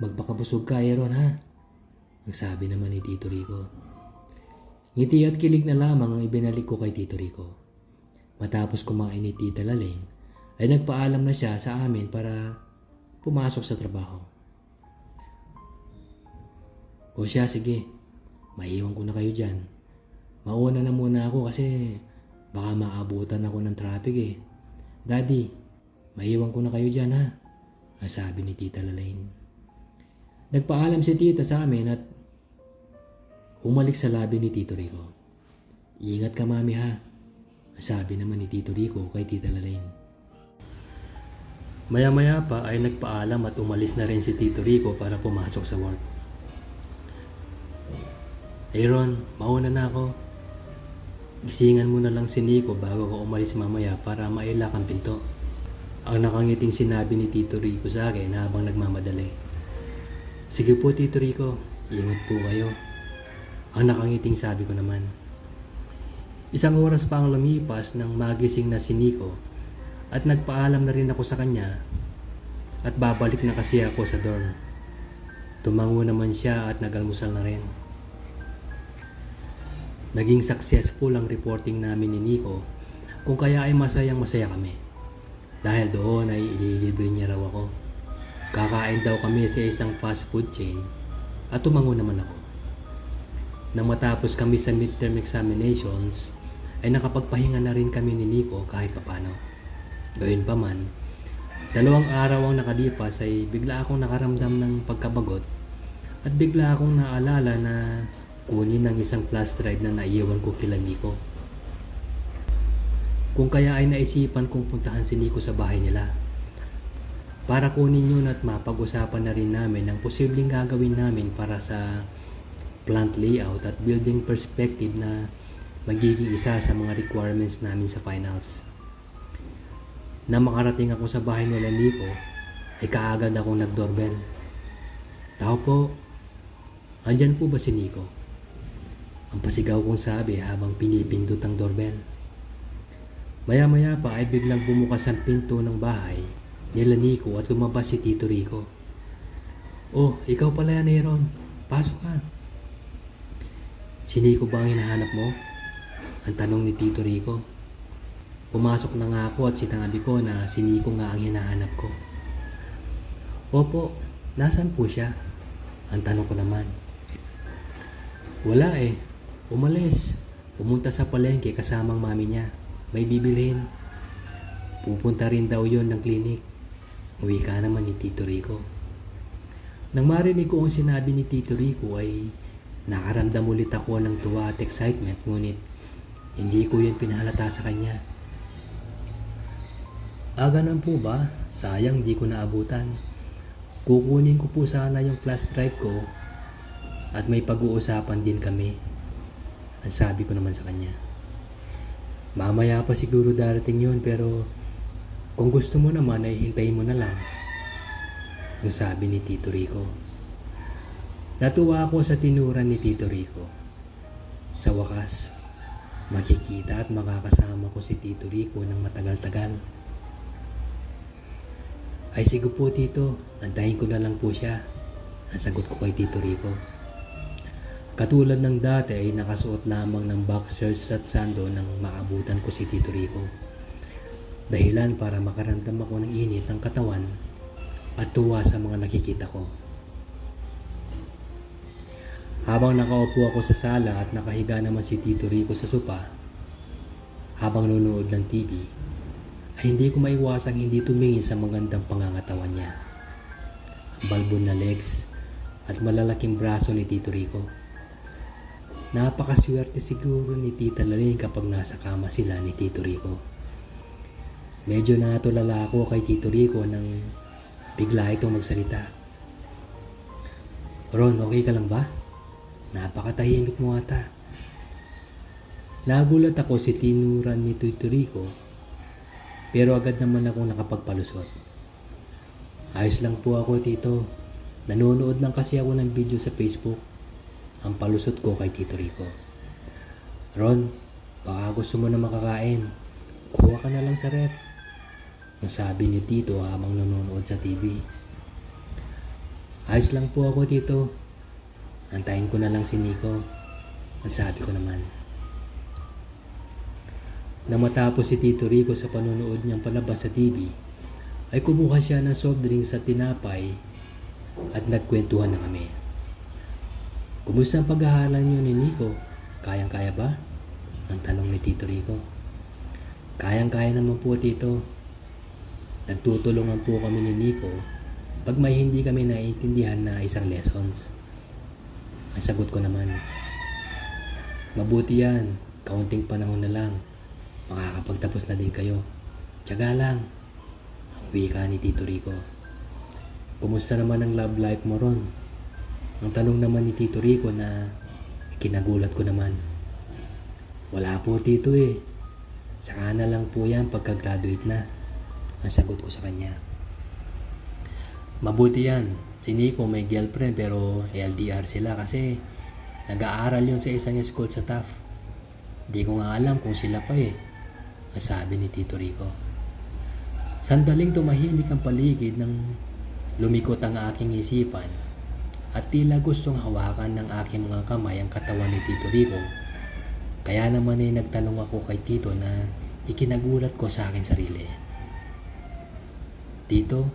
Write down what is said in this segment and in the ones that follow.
Magpakabusog ka, Aaron, ha? Ang sabi naman ni Tito Rico. Ngiti at kilig na lamang ang ibinalik ko kay Tito Rico. Matapos kumain ni Tita Lalene, ay nagpaalam na siya sa amin para pumasok sa trabaho. O siya, sige. Maiiwan ko na kayo dyan. Mauna na muna ako kasi baka maabutan ako ng traffic eh. Daddy, maiiwan ko na kayo dyan ha? Ang sabi ni Tita Lalene. Nagpaalam si Tita sa amin at umalik sa labi ni Tito Rico. Ingat ka mami ha? Ang sabi naman ni Tito Rico kay Tita Lalene. Maya-maya pa ay nagpaalam at umalis na rin si Tito Rico para pumasok sa work. Aaron, mauna na ako. Gisingan mo na lang si Nico bago ko umalis mamaya para mailak ang pinto. Ang nakangiting sinabi ni Tito Rico sa akin habang nagmamadali. Sige po Tito Rico, ingat po kayo. Ang nakangiting sabi ko naman. Isang oras pa ang lumipas nang magising na si Nico at nagpaalam na rin ako sa kanya at babalik na kasi ako sa dorm. Tumango naman siya at nagalmusal na rin. Naging successful ang reporting namin ni Nico kung kaya ay masayang-masaya kami. Dahil doon ay ililibre niya raw ako. Kakain daw kami sa isang fast food chain at tumango naman ako. Nang matapos kami sa midterm examinations ay nakapagpahinga na rin kami ni Nico kahit papano. Gayun pa man, 2 araw ang nakalipas ay bigla akong nakaramdam ng pagkabagot at bigla akong naalala na kunin ang isang flash drive na naiwan ko kila Nico. Kung kaya ay naisipan kong puntahan si Nico sa bahay nila para kunin yun at mapag-usapan na rin namin ang posibleng gagawin namin para sa plant layout at building perspective na magiging isa sa mga requirements namin sa finals. Na makarating ako sa bahay nila Nico ay kaagad akong nag-doorbell. Tao po, andyan po ba si Nico? Ang pasigaw kong sabi habang pinipindot ang doorbell. Maya-maya pa ay biglang bumukas ang pinto ng bahay nila Nico at lumabas si Tito Rico. Oh, ikaw pala yan Aaron. Pasok ka. Si Nico ba ang hinahanap mo? Ang tanong ni Tito Rico. Pumasok na nga ako at sinabi ko na si Nico nga ang hinahanap ko. Opo, nasan po siya? Ang tanong ko naman. Wala eh. Umalis. Pumunta sa palengke kasamang mami niya. May bibilhin. Pupunta rin daw yon ng klinik. Uwi ka naman ni Tito Rico. Nang marinig ko ang sinabi ni Tito Rico ay nakaramdam ulit ako ng tuwa at excitement ngunit hindi ko yun pinahalata sa kanya. Ganun po ba? Sayang di ko naabutan. Kukunin ko po sana yung flash drive ko at may pag-uusapan din kami. Ang sabi ko naman sa kanya. Mamaya pa siguro darating yun pero kung gusto mo naman ay hintayin mo na lang. Ang sabi ni Tito Rico. Natuwa ako sa tinuran ni Tito Rico. Sa wakas, makikita at makakasama ko si Tito Rico ng matagal-tagal. Ay sige po Tito, antayin ko na lang po siya. Ang sagot ko kay Tito Rico. Katulad ng dati ay nakasuot lamang ng boxers at sando nang maabutan ko si Tito Rico. Dahilan para makaramdam ako ng init ng katawan at tuwa sa mga nakikita ko. Habang nakaupo ako sa sala at nakahiga naman si Tito Rico sa sopa, habang nunood ng TV, ay hindi ko maiwasang hindi tumingin sa magandang pangangatawan niya. Ang balbon na legs at malalaking braso ni Tito Rico. Napakaswerte siguro ni Tita Lalene kapag nasa kama sila ni Tito Rico. Medyo natulala ako kay Tito Rico nang bigla itong magsalita. Ron, okay ka lang ba? Napakatahimik mo ata. Nagulat ako si tinuran ni Tito Rico pero agad naman akong nakapagpalusot. Ayos lang po ako Tito. Nanonood lang kasi ako ng video sa Facebook. Ang palusot ko kay Tito Rico. Ron, baka gusto mo na makakain. Kuha ka na lang sa rep. Ang sabi ni Tito habang nanonood sa TV. Ayos lang po ako Tito. Antayin ko na lang si Nico. Ang sabi ko naman. Nang matapos si Tito Rico sa panonood niyang palabas sa TV, ay kumuha siya ng soft drinks at tinapay at nagkwentuhan na kami. Kumusta ang paghahalan niyo ni Nico? Kayang-kaya ba? Ang tanong ni Tito Rico. Kayang-kaya naman po Tito. Nagtutulungan po kami ni Nico pag may hindi kami naiintindihan na isang lessons. Ang sagot ko naman, mabuti yan, kaunting panahon na lang, makakapagtapos na din kayo. Tiyaga lang, ang wika ni Tito Rico. Kumusta naman ang love life mo ron? Ang tanong naman ni Tito Rico na kinagulat ko naman. Wala po Tito eh, saka na lang po yan pagka-graduate na. Ang sagot ko sa kanya. Mabuti yan. Si Nico may girlfriend pero LDR sila kasi nag-aaral yun sa isang school sa Taft. Di ko nga alam kung sila pa eh. Ang sabi ni Tito Rico. Sandaling tumahimik ang paligid nang lumikot ang aking isipan at tila gustong hawakan ng aking mga kamay ang katawan ni Tito Rico. Kaya naman ay nagtanong ako kay Tito na ikinagulat ko sa akin sarili. Tito,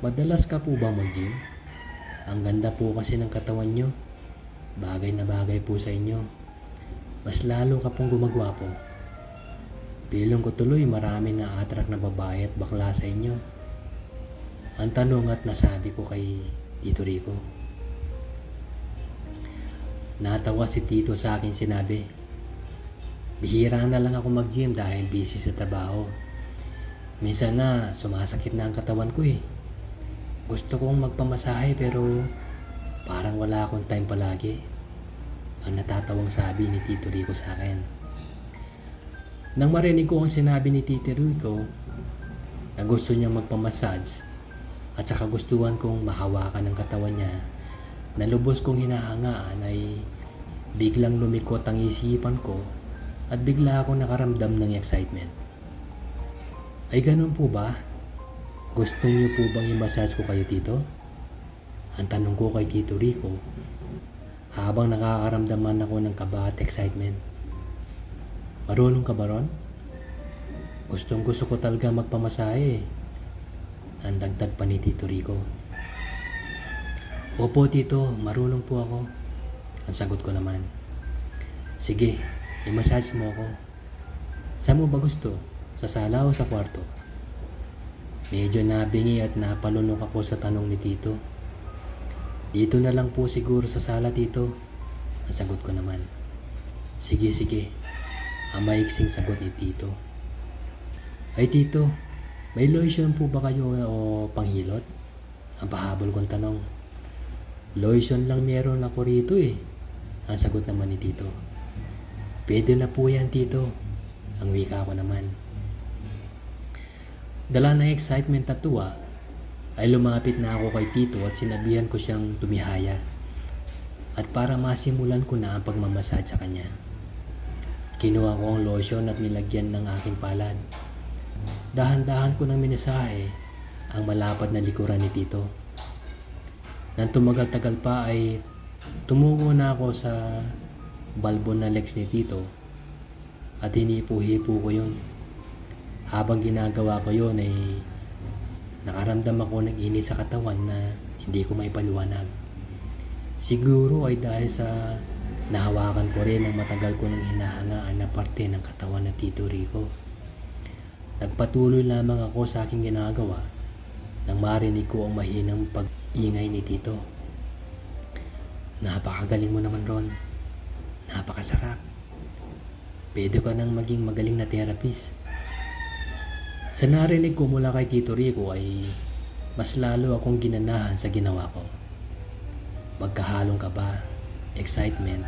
madalas ka po ba mag-gym? Ang ganda po kasi ng katawan nyo. Bagay na bagay po sa inyo. Mas lalo ka pong gumagwapo. Pilong ko tuloy marami na attract na babae at bakla sa inyo. Ang tanong at nasabi ko kay Tito Rico. Natawa si Tito sa akin sinabi, bihira na lang ako mag-gym dahil busy sa trabaho. Minsan na sumasakit na ang katawan ko eh. Gusto kong magpamasahe pero parang wala akong time palagi. Ang natatawang sabi ni Tito Rico sa akin. Nang marinig ko ang sinabi ni Tito Rico na gusto niyang magpamassage at saka gustuhan kong mahawakan ang katawan niya, na lubos kong hinahangaan ay biglang lumikot ang isipan ko at bigla akong nakaramdam ng excitement. Ay ganun po ba? Gusto niyo po bang i-massage ko kayo Tito? Ang tanong ko kay Tito Rico habang nakakaramdaman ako ng kaba at excitement. Marunong ka ba ron? Gustong gusto ko talaga magpamasahe. Ang dagdag pa ni Tito Rico. Opo Tito, marunong po ako. Ang sagot ko naman. Sige, i-massage mo ako. Saan mo ba gusto? Sa sala o sa kwarto? Medyo nabingi at napalunok ako sa tanong ni Tito. Dito na lang po siguro sa sala Tito. Ang sagot ko naman. Sige. Ang maiksing sagot ni Tito. Ay Tito, may lotion po ba kayo o panghilot? Ang pahabol kong tanong. Lotion lang meron ako rito eh. Ang sagot naman ni Tito. Pwede na po yan Tito. Ang wika ko naman. Dala ng excitement at tuwa, ay lumapit na ako kay Tito at sinabihan ko siyang tumihaya. At para masimulan ko na ang pagmamassage sa kanya. Kinuha ko ang lotion at nilagyan ng aking palad. Dahan-dahan ko ng minasahe ang malapad na likuran ni Tito. Nang tumagal-tagal pa ay tumungo na ako sa balbon na legs ni Tito at hinipo-hipo ko yun. Habang ginagawa ko yun ay nakaramdam ako ng init sa katawan na hindi ko maipaliwanag. Siguro ay dahil sa nahawakan ko rin ang matagal ko nang hinahangaan na parte ng katawan ng Tito Rico. Nagpatuloy lamang ako sa aking ginagawa nang marinig ko ang mahinang pag-ingay ni Tito. Napakagaling mo naman Ron. Napakasarap. Pwede ka nang maging magaling na therapist. Sa narinig ko mula kay Tito Rico ay mas lalo akong ginanahan sa ginawa ko. Magkahalong kaba, excitement,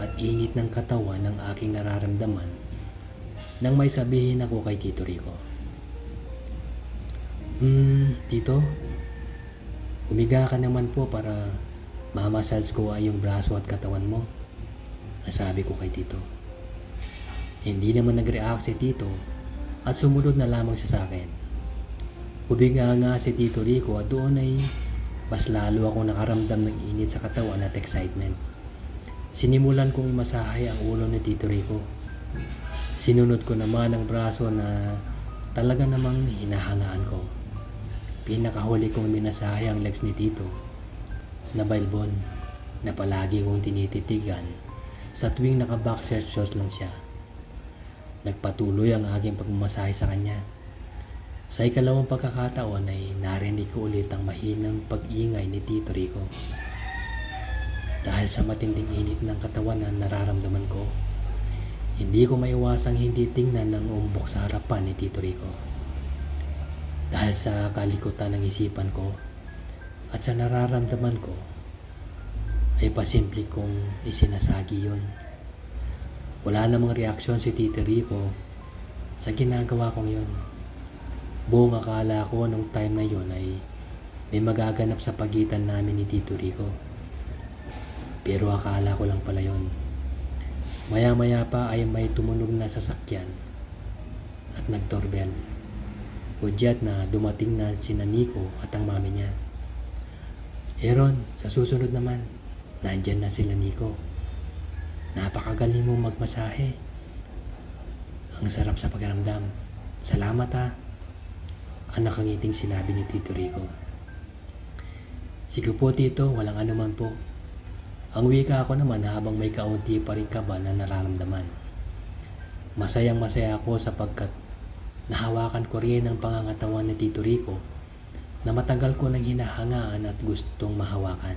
at init ng katawan ng aking nararamdaman nang may sabihin ako kay Tito Rico. Tito, umiga ka naman po para mamassage ko ay yung braso at katawan mo. Ang sabi ko kay Tito. Hindi naman nag-react si Tito at sumunod na lamang siya sa akin. Umiga nga si Tito Rico at doon ay mas lalo ako nakaramdam ng init sa katawan at excitement. Sinimulan kong imasahe ang ulo ni Tito Rico. Sinunod ko naman ang braso na talaga namang hinahangaan ko. Pinakahuli kong minasahe ang legs ni Tito na bailbon na palagi kong tinititigan sa tuwing naka-boxer shorts lang siya. Nagpatuloy ang aking pagmamasahe sa kanya. Sa ikalawang pagkakataon ay narinig ko ulit ang mahinang pag-ingay ni Tito Rico. Dahil sa matinding init ng katawan na nararamdaman ko, hindi ko maiwasang hindi tingnan ng umbok sa harapan ni Tito Rico. Dahil sa kalikutan ng isipan ko at sa nararamdaman ko, ay pasimple kong isinasagi yun. Wala namang reaksyon si Tito Rico sa ginagawa kong yun. Buong akala ko nung time na yun ay may magaganap sa pagitan namin ni Tito Rico. Pero akala ko lang pala yun. Maya-maya pa ay may tumunog na sasakyan at nagdoorbell. Hudyat na dumating na si Nico at ang mami niya. Aaron, sa susunod naman, nandyan na sila Nico. Napakagaling mong magmasahe. Ang sarap sa pakiramdam. Salamat ha. Ang nakangiting sinabi ni Tito Rico. Sige po Tito, walang anuman po. Ang wika ko naman habang may kaunti pa rin kaba na nararamdaman. Masayang masaya ako sapagkat nahawakan ko rin ang pangangatawan ni Tito Rico na matagal ko nang hinahangaan at gustong mahawakan.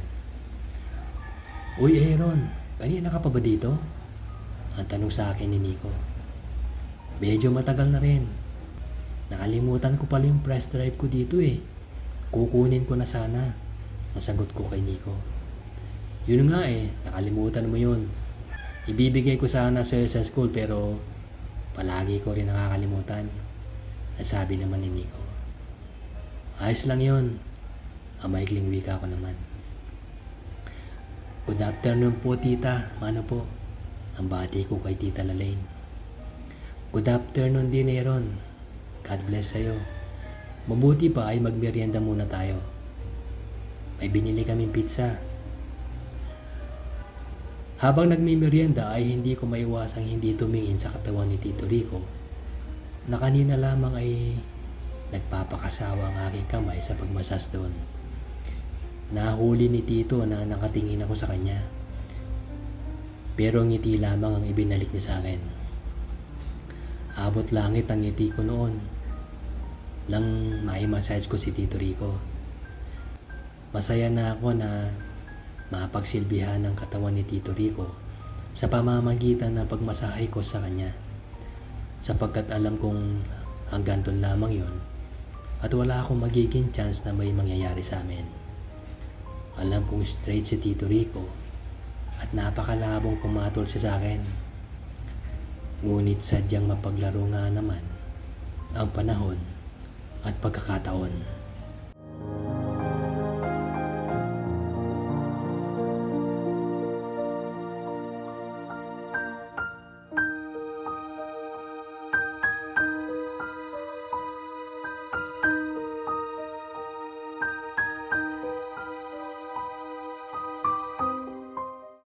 Uy Aaron, kanina ka pa ba dito? Ang tanong sa akin ni Nico. Medyo matagal na rin. Nakalimutan ko pala yung press drive ko dito eh. Kukunin ko na sana. Ang sagot ko kay Nico. Yun nga eh, nakalimutan mo yun. Ibibigay ko sana sa school pero palagi ko rin nakakalimutan. At sabi naman ni Nico. Ayos lang yun. Ang maikling wika ko naman. Good afternoon po tita. Mano po? Ang bati ko kay Tita Lalaine. Good afternoon din Aaron. God bless sa'yo. Mabuti pa ay magmerienda muna tayo. May binili kaming pizza. Habang nagmimerienda ay hindi ko maiwasang hindi tumingin sa katawan ni Tito Rico na kanina lamang ay nagpapakasawa ang aking kamay sa pagmasas doon. Nahuli ni Tito na nakatingin ako sa kanya. Pero ngiti lamang ang ibinalik niya sa akin. Abot langit ang ngiti ko noon nang maimassage ko si Tito Rico. Masaya na ako na mapagsilbihan ang katawan ni Tito Rico sa pamamagitan ng pagmasahe ko sa kanya. Sapagkat alam kong hanggang doon lamang yon at wala akong magiging chance na may mangyayari sa amin. Alam kong straight si Tito Rico at napakalabong pumatol siya sa akin. Ngunit sadyang mapaglaro nga naman ang panahon at pagkakataon.